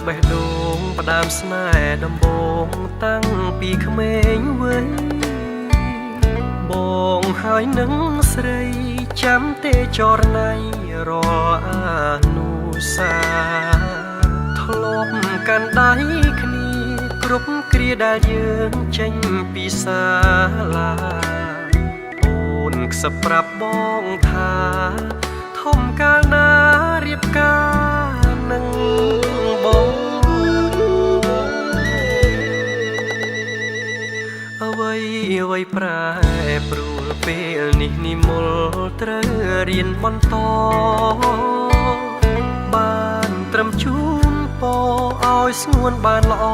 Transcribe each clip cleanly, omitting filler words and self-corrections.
បេះដូងផ្ដើមស្នេហ៍ដំបូងតាំងពីក្មេងវ័យបងហើយនឹងស្រីចាំទេចរណៃរាល់អនុសាធ្លាប់កាន់ដៃគ្នាគ្រប់គ្រាដែលយើងចេញពីសាលាអូនខ្សឹបប្រាប់បងថាធំកាលណារៀបការនឹងបងអ្វីប្រែប្រួលពេលនេះនិមលត្រូវរៀនបន្តបានត្រឹមជូនពរឲ្យស្ងួនបានល្អ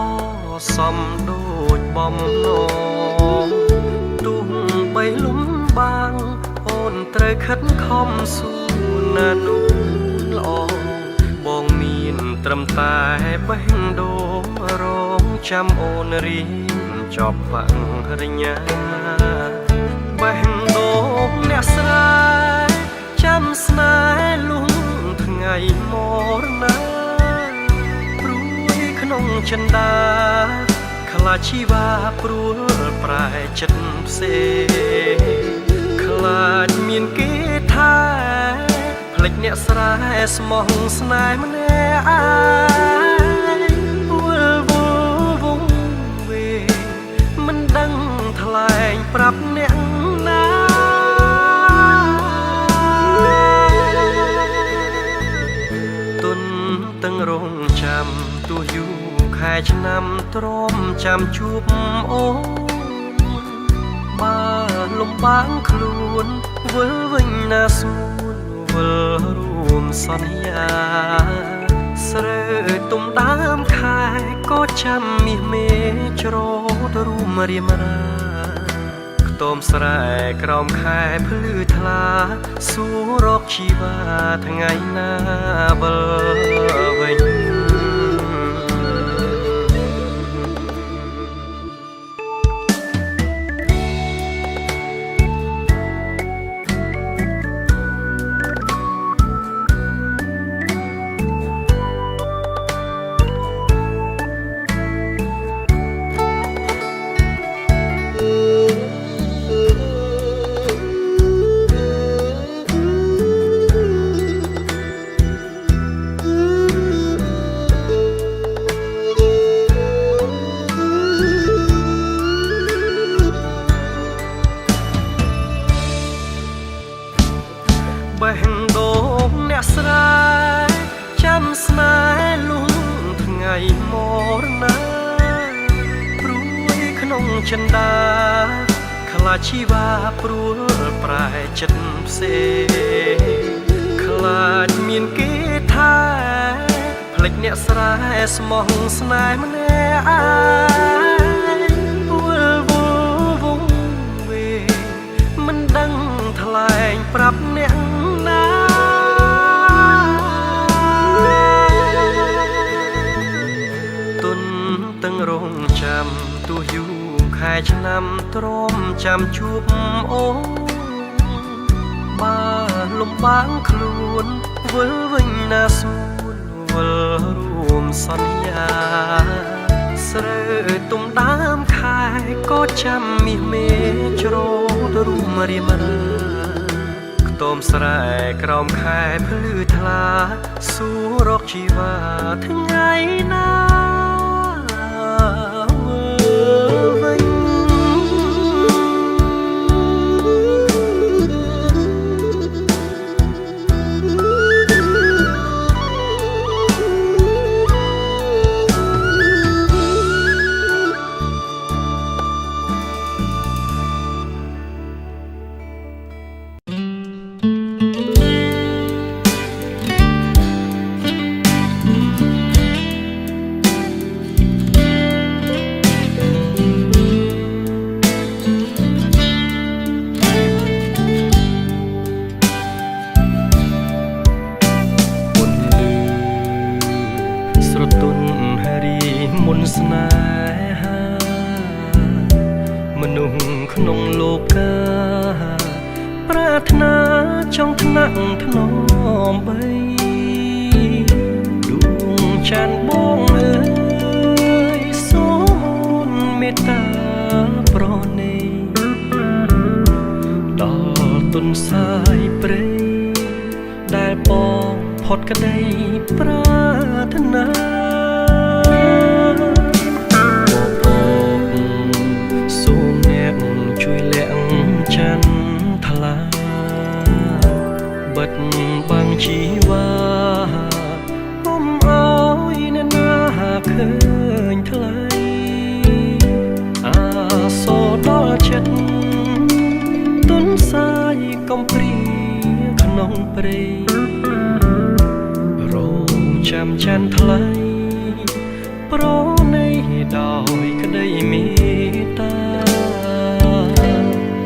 សមដូចបំណងទុំបីលំបាំងអូនត្រូវខិតខំស៊ូណានូល្អបងមានត្រឹមតែបេះដូងរងចាំអូនរៀនចប់បរិញ្ញាបេះដូងអ្នកស្រីចាំស្នេហ៍លុងថ្ងៃមរណាព្រួយក្នុងចិន្តាខ្លាចជីវ៉ាព្រួលប្រែចិត្តផ្សេងខ្លាចមានគេថាភ្លេចអ្នកស្រែស្មោះស្នេហ៍ម្នាក់ឯងវល់វងវេមិនដឹងថ្លែងប្រាប់អ្នកណាទុនទាំងរងចាំទោះយូរខែឆ្នាំទ្រាំចាំជួបអូនបើលំបាំងខ្លួនវិលវិញណាសួនវិលរួមសន្យាស្រើទុំដើមខែក៏ចាំមាសមេច្រូតរួមរៀមរាខ្ទមស្រែក្រោមខែភ្លឺថ្លាសួររកជីវ៉ាថ្ងៃណាវិលវិញបេះដូងអ្នកស្រីចាំស្នេហ៍លុងថ្ងៃមរណាព្រួយក្នុងចិន្តាខ្លាចជីវ៉ាព្រួលប្រែចិត្តផ្សេងខ្លាចមានគេថាភ្លេចអ្នកស្រែស្មោះស្នេហ៍ម្នាក់ឯងវល់វងវេមិនដឹងថ្លែងប្រាប់អ្នកណាទុនទាំងរងចាំទោះយូរខែឆ្នាំទ្រាំចាំជួបអូនបើលំបាំងខ្លួនវិលវិញណាសួនវិលរួមសន្យាស្រើទុំដើមខែក៏ចាំមាសមេច្រូតរួមរៀមរាខ្ទមស្រែក្រោមខែភ្លឺថ្លាសួររកជីវ៉ាថ្ងៃណាវិលវិញមុនស្នេហាមនុស្សក្នុងលោកកាប្រាថ្នាចង់ថ្នាក់ធ្នមបីដួងចានបង មេត្តាប្រណីដល់ទុនសាយព្រៃដែលបងផុតក្តីប្រាថ្នាសូមអ្នកជួយលាក់ចន្ទថ្លាបិទបាំងជីវ៉ាកុំឲ្យអ្នកណាឃើញថ្លៃអាសូរដល់ចិត្តទុនសាយកំព្រាក្នុងព្រៃរងចាំច័ន្ទថ្លៃប្រណីដោយក្តីមេត្តា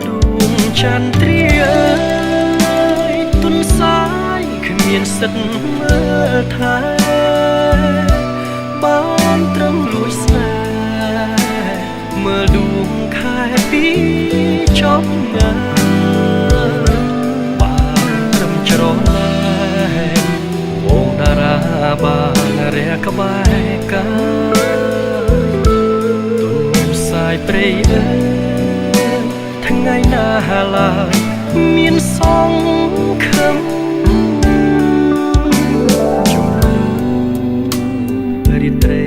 ដួងច័ន្ទទ្រាអើយទុនសាយគ្មានសិទ្ធមើលថែបានត្រឹមលួចស្នេហ៍មើលដួងខែពីចំងាបានត្រឹមច្រណែវងតារាបានរះក្បែរកាទុនសាយព្រៃអើយថ្ងៃណាឡើយមានសងខំរីត្រី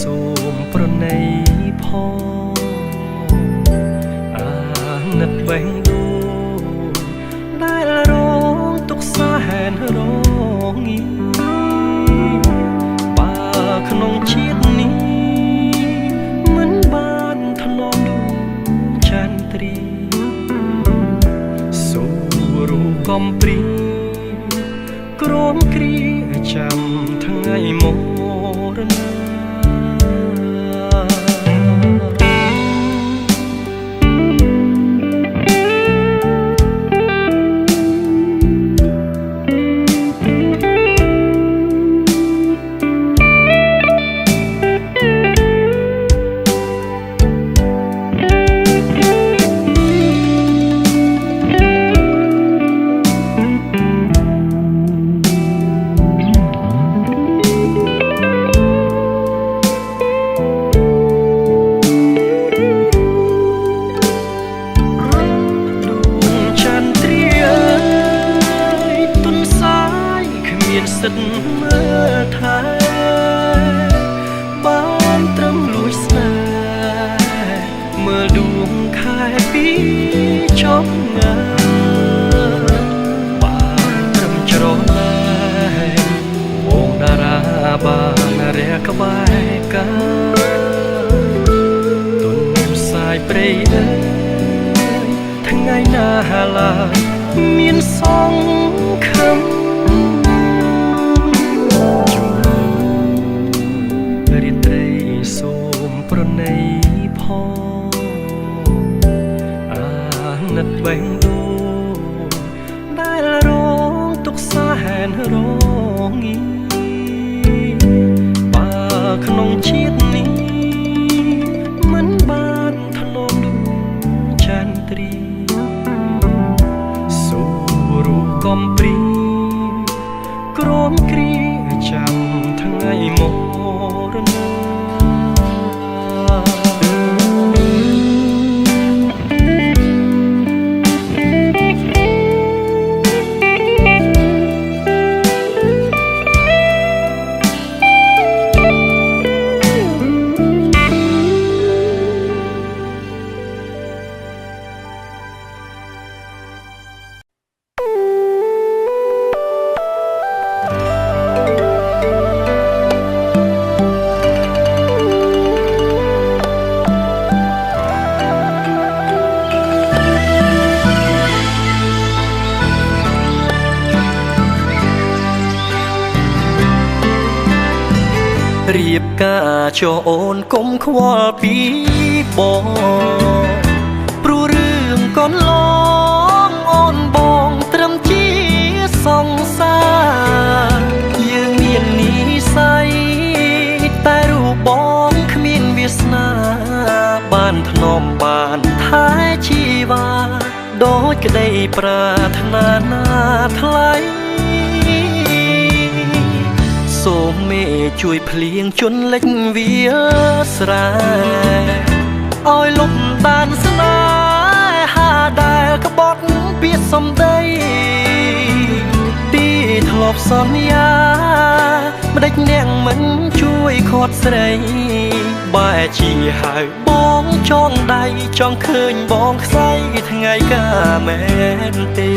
សូមប្រណីផងអាណិតបេះដូងដែលរងទុកសែនរងងាបើក្នុងជាតិនេះមិនបានថ្នមដួងចន្ទ្រីសូរូកំព្រីក្រមគ្រាចាំថ្ងៃមរណាសិទ្ធមើលថែបានត្រឹមលួចស្នេហ៍មើលដួងខែពីចំងាបានត្រឹមច្រណែវងតារាបានរះក្បែរកាទុនសាយព្រៃអើយថ្ងៃណាឡើយមានសងខំរីត្រីសូមប្រណីផងអាណិតបេះដូងដែលរងទុកសែនរងងាបើក្នុងជាតិនេះមិនបានថ្នមដួងចន្ទ្រីសូរូកំព្រីក្រមគ្រាចាំថ្ងៃមរណា រៀបការចោអូនកុំខ្វល់ពីបងព្រោះរឿងកូនឡងអូនបងត្រឹមជាសង្សារយើងមាននិស្ស័យតែរូបបងគ្មានវាសនាបានធ្នមបានថែជីវ៉ាដូចក្តីប្រាថ្នាណាថ្លៃសូមមេជួយភ្លៀងជន់លិចវាស្រែ ឲ្យលុបដានស្នេហាដែលក្បត់ពីសំដីទីធ្លាប់សន្យាម្ដេចនាងមិនជួយខាត់ស្រីបែរជាហៅបងចងដៃចង់ឃើញបងខ្សែថ្ងៃកាមែនទេ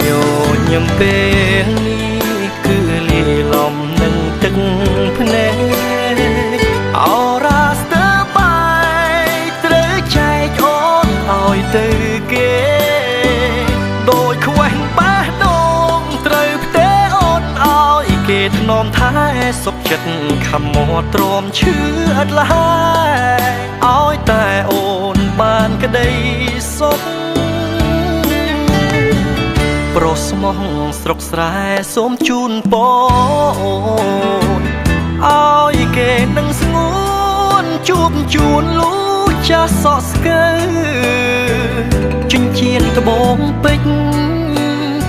ញញឹមពេលនេះគឺលាលំនឹងទឹកភ្នែកអរ៉ាស្ទើបាយត្រូវចែកអូនឲ្យទៅគេដោយខ្វេះបេះដូងត្រូវផ្ទេអូនឲ្យគេធ្នមថែសុខចិត្តខំមកទ្រាំឈឺឥតលហើយឲ្យតែអូនបានក្តីសុខប្រុសស្មោះស្រុកស្រែសូមជូនពរឲ្យគេនឹងស្ងួនជួបជួនលូចាស់សក់ស្កើជញ្ជៀនត្បូងពេជ្រ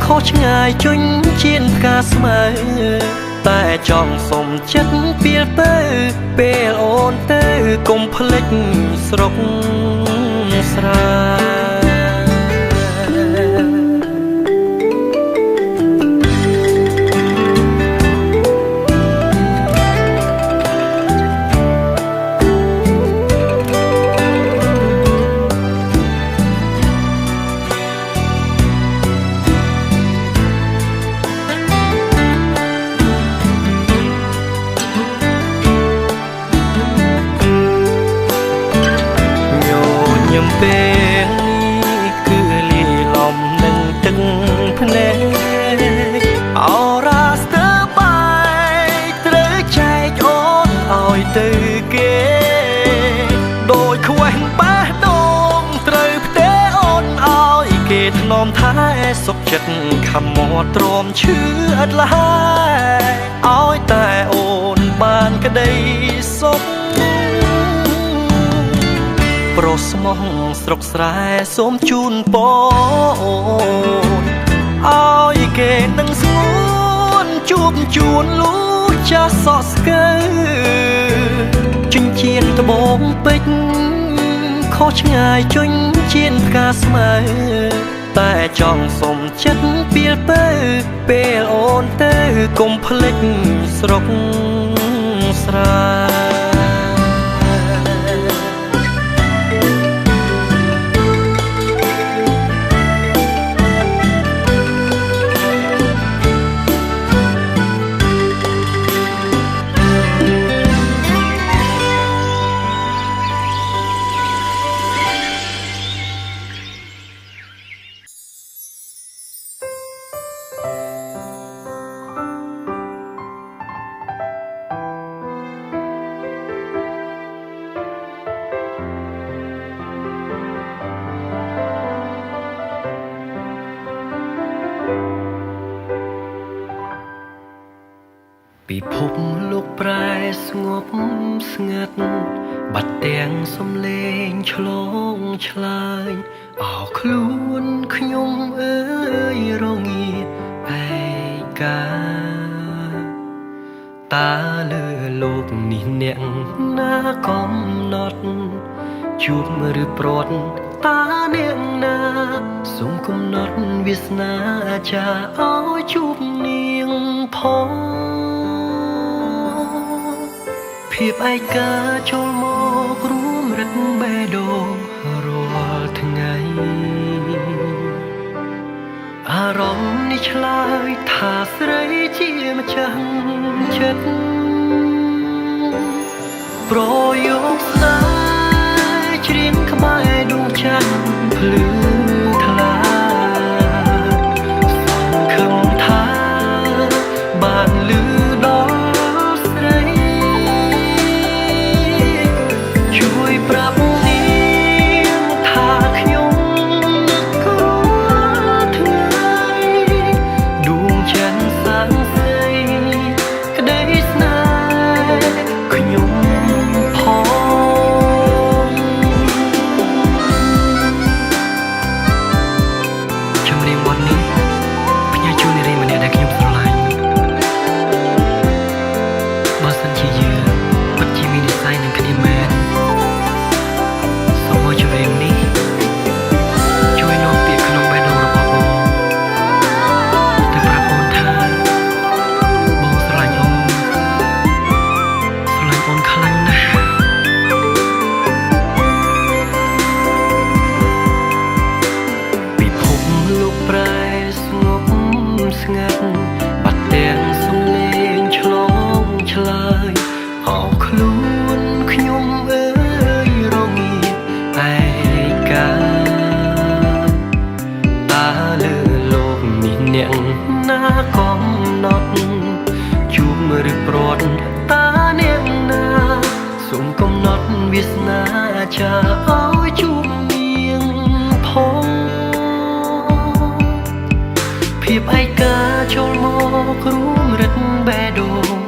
ខុសឆ្ងាយជញ្ជៀនផ្កាស្មើតែចង់សុំចិត្តពេលទៅពេលអូនទៅកុំភ្លេចស្រុកស្រែពេលនេះគឺលាលំនឹងទឹកភ្នែកអរ៉ាស្ទើបាយត្រូវចែកអូនឲ្យទៅគេដោយខ្វេះបេះដូងត្រូវផ្ទេអូនឲ្យគេធ្នមថែសុខចិត្តខំមកទ្រាំឈឺឥតលហើយឲ្យតែអូនបានក្តីសុខប្រុសស្មោះស្រុកស្រែសូមជូនពរឲ្យគេនឹងស្ងួនជួបជួនលូចាស់សក់ស្កើជញ្ជៀនត្បូងពេជ្រខុសឆ្ងាយជញ្ជៀនផ្កាស្មើតែចង់សុំចិត្តពេលទៅពេលអូនទៅកុំភ្លេចស្រុកស្រែពិភពលោកប្រែស្ងប់ស្ងាត់បាត់ទាំងសំឡេងឆ្លងឆ្លើយអោខ្លួនខ្ញុំអើយរងាឯកាតាលើលោកនេះអ្នកណាកំណត់ជួបឬព្រាត់តាអ្នកណាសូមកំណត់វាសនាចាឲ្យជួបនាងផងភាពឯកាចូលមករួមរឹតបេះដូងរាល់ថ្ងៃអារម្មណ៍នេះឆ្លើយថាស្រីជាម្ចាស់ចិត្តប្រយោគស្នេហ៍ច្រៀងក្បែរដួងច័ន្ទភ្លឺថ្លាសង្ឃឹមថាបានលឺដល់ប្រាប់នាងថាខ្ញុំក៏ថ្ងៃដួងច័ន្ទសាំងស្រីក្តីស្នេហ៍ខ្ញុំផង លាយអោខ្លួនខ្ញុំអើយរងាឯកាតាលើលោកនេះអ្នកណាកំណត់ជួបឬព្រាត់តាអ្នកណាសូមកំណត់វាសនាចាឲ្យជួបនាងផងភាពឯកាចូលមករួមរិទ្ធបេះដូង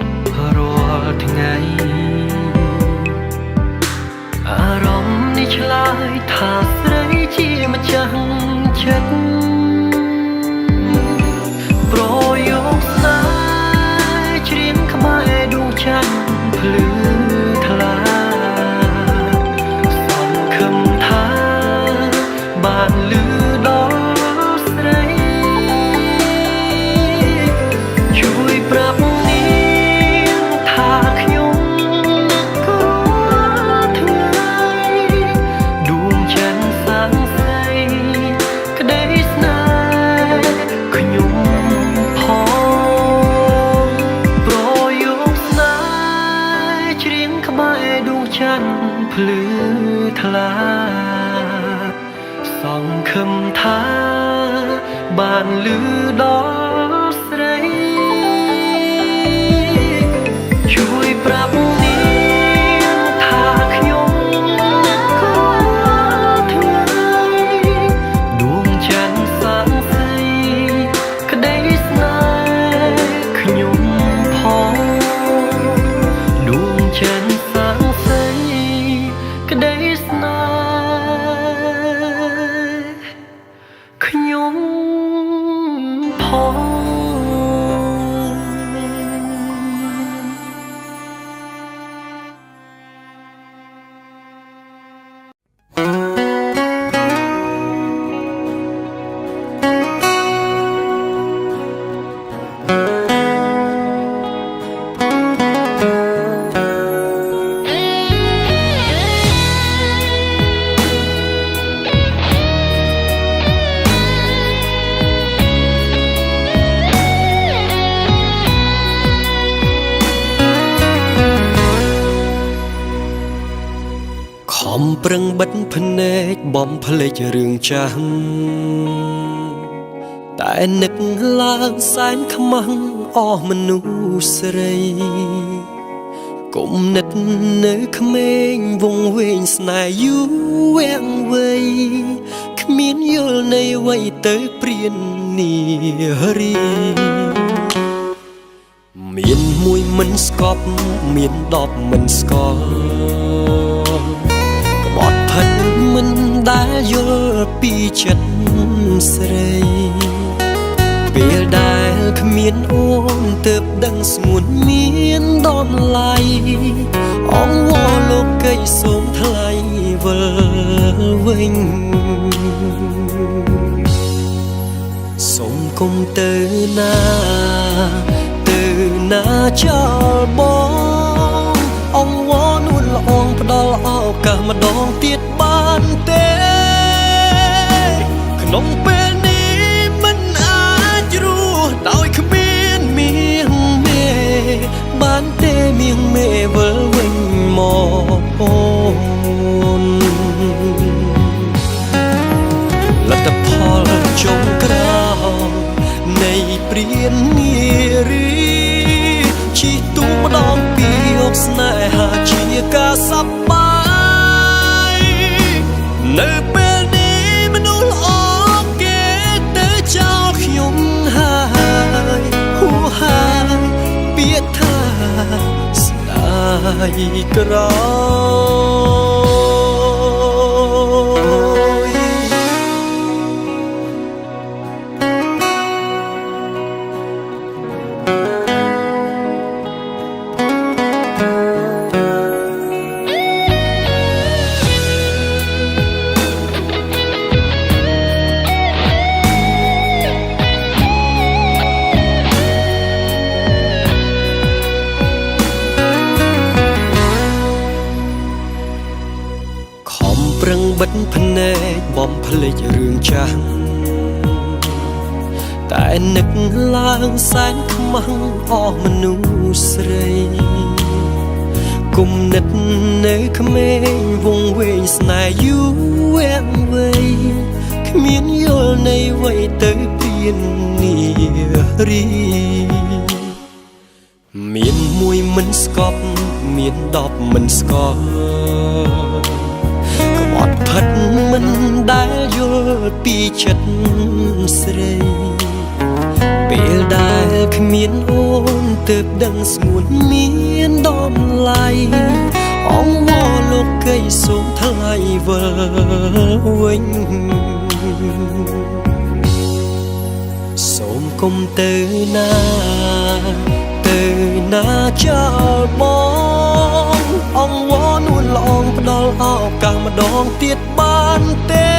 រាល់ថ្ងៃអារម្មណ៍នេះឆ្លើយថាស្រីជាម្ចាស់ចិត្តប្រយោគស្នេហ៍ច្រៀងខ្មែរដួងច័ន្ទភ្លឺថ្លាសង្ឃឹមថាបានលឺដល់ស្រីជួយប្រាប់នាងថាខ្ញុំក៏ថ្ងៃដួងច័ន្ទសាងសីក្តីស្នេហ៍ខ្ញុំផងប្រយោគស្នេហ៍ច្រៀងក្បែរដួងច័ន្ទភ្លឺថ្លាសង្ឃឹមថាបានលឺដល់ស្រីជួយប្រាប់នាងថាខ្ញុំក៏ថ្ងៃដួងច័ន្ទសាងសីក្តីស្នេហ៍ខ្ញុំផងដួងច័ន្ទសាងសីក្តីស្នេហ៍ខ្ញុំផង ខំប្រឹងបិទភ្នែកបំភ្លេចរឿងចាស់តែនឹកឡើងសែនខ្មាំងអស់មនុស្សស្រីគុំនិតនៅក្មេងវងវែងស្នេហ៍យូរវាំងវៃគ្មានយល់នៃអ្វីទៅព្រាននារីមានមួយមិនស្កប់មាន10មិនស្គាល់បត់ផិតមិនដែលយល់ពីចិត្តស្រីពេលដែលគ្មានអូនទើបដឹងស្ងួនមានតម្លៃអង្វរលោកីសូមថ្លៃវិលវិញសូមគុំទៅណាចោលបងអង្វរនួនល្អងផ្ដល់ឱកាសម្ដងទៀតបានទេក្នុងពេលនេះមិនអាចរស់ដោយគ្មានមាសមេបានទេមាសមេវិលវិញមកអូនលទ្ធផលចុងក្រោយនៃព្រាននារីជីទូម្ដងពីអបស្នេហាជាការសប្បាយនៅពេលនេះមនុស្សល្អគេទៅចោលខ្ញុំហើយហួហើយពាក្យថាស្ដាយក្រោយប្រឹងបិទភ្នែកបំភ្លេចរឿងចាស់តែនឹកឡើងសែនខ្មាំងអស់មនុស្សស្រី គុំនិតនៅក្មេងវងវែងស្នេហ៍យូរវាក់វៃគ្មានយល់នៃវ័យទៅពៀននារីមានមួយមិនស្កប់មាន10មិនស្គាល់ក្បត់ផិតមិនដែលយល់ពីចិត្តស្រីពេលដែលគ្មានអូនទើបដឹងស្ងួនមានតម្លៃអងវល់លោកកៃសូមថ្លៃវិលវិញសូមកុំទៅណាចោលបងអងវល់នួនល្អងផ្ដល់ឱកាសម្ដងទៀតបានទេ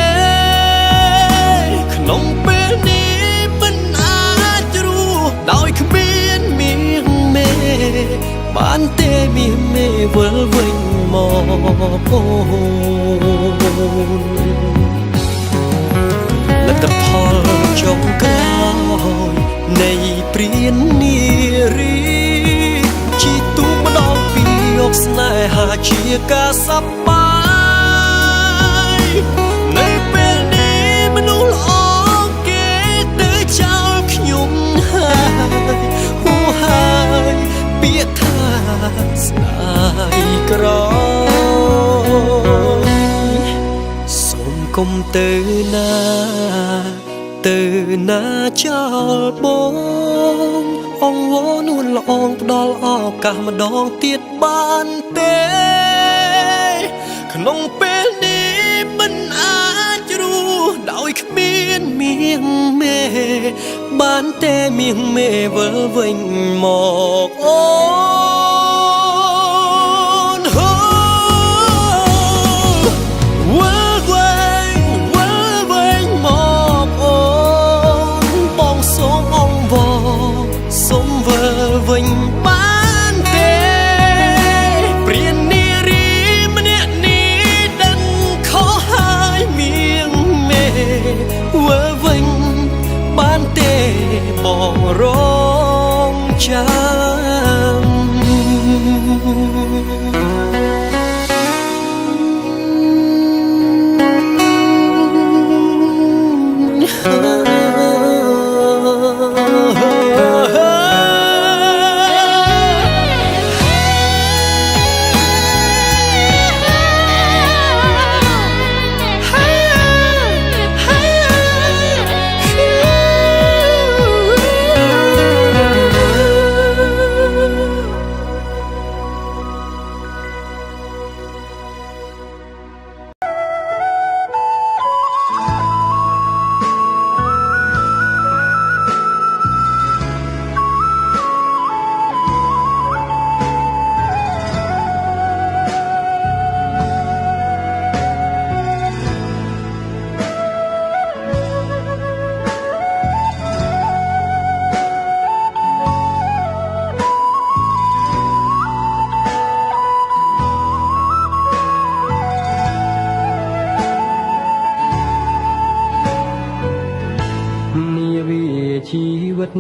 ក្នុងពេលនេះមិនអាចរស់ដោយគ្មានមាសមេបានទេមាសមេវិលវិញមកអូនលទ្ធផលចុងក្រោយនៃព្រាននារីជីទូម្ដងពីយកស្នេហាជាការសប្បាយនៅពេលនេះមនុស្សល្អគេទៅចោលខ្ញុំហើយហួហើយពាក្យថាស្ដាយក្រយសូមកុំទៅណាចោលបងអងវល់នួនល្អងផ្ដល់ឱកាសម្ដងទៀតបានទេក្នុងពេលនេះមិនអាចរស់ដោយគ្មានមាសមេបានទេមាសមេវិលវិញមកអូវិញបានទេព្រាននារីម្នាក់នេះដឹងខុសហើយមាសមេវិលវិញបានទេបងរងចាំជីវិត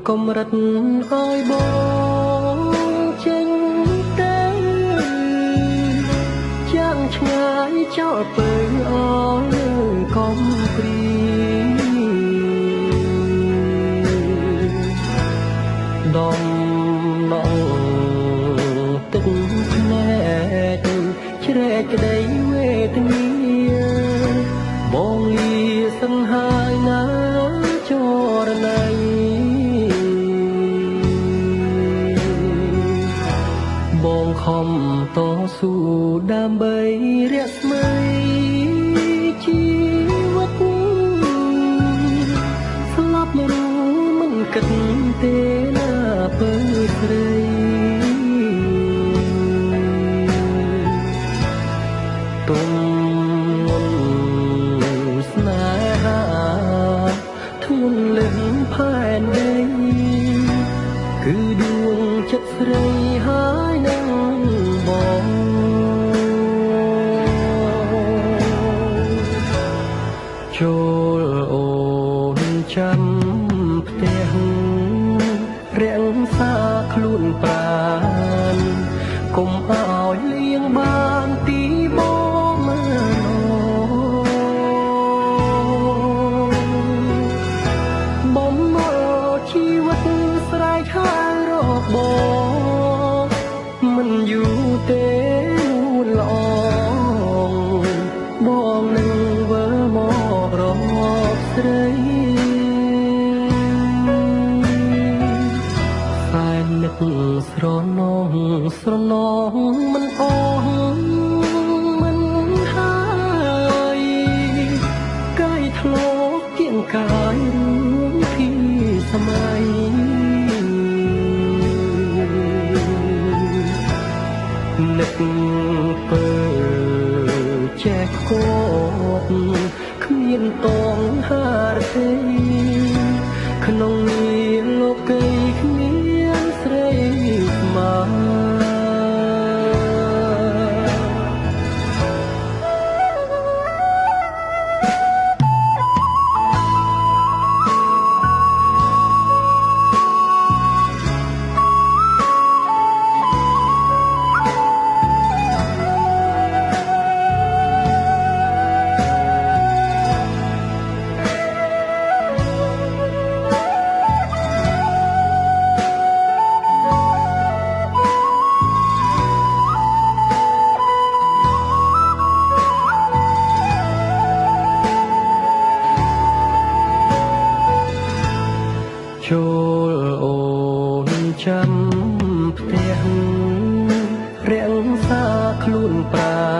កំរិតឲ្យបងចេញទៅចាំឆ្ងាយចោលពើអស់កំព្រីដំណងទឹកភ្នែកជ្រែកក្តីវេទនាបងលាសង្ហាយណាចរណៃបងខំតស៊ូដើម្បីរស្មីជីវិតស្លាប់មករមិនគិតទេណាពើស្រីទុំស្នេហាធ្ងន់លឹងផែនដីគឺដួងចិត្តស្រីហើយនឹងបងចូលអូនចាំផ្ទះរាំងសាខ្លួនប្រាណកុំអ ស្រនងស្រណងមិនអស់មិនហើយកាយធ្លាប់គៀងកាយរឿងពីសម័យនឹកពើចែកគប់គ្មានតងហារទេក្នុងនាលោកីគ្មានស្រីស្មើចូលអូនចាំផ្ទះរាំងសាខ្លួនប្រា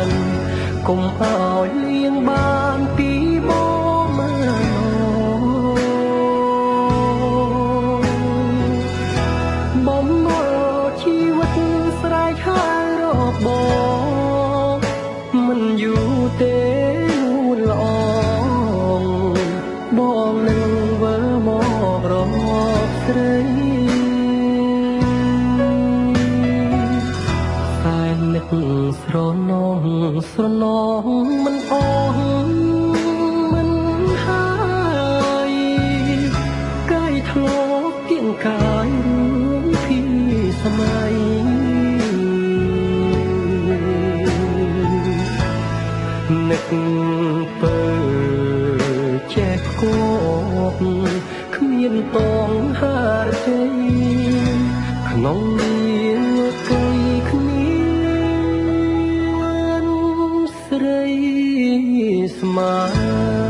ណកុំឲ្យលៀងបានពីបងបំមកជីវិតស្រែកហើយរកបងមិនយូរទេនួនល្អបងនឹងវិលមករកស្រីតែនឹកស្រនងស្រណងមិនអស់មិនហើយកាយធ្លាប់គៀងកាយរឿងពីសម័យនឹកពើចែកគប់គ្មានតងហារទេក្នុងនាលោកីគ្មានស្រីស្មើ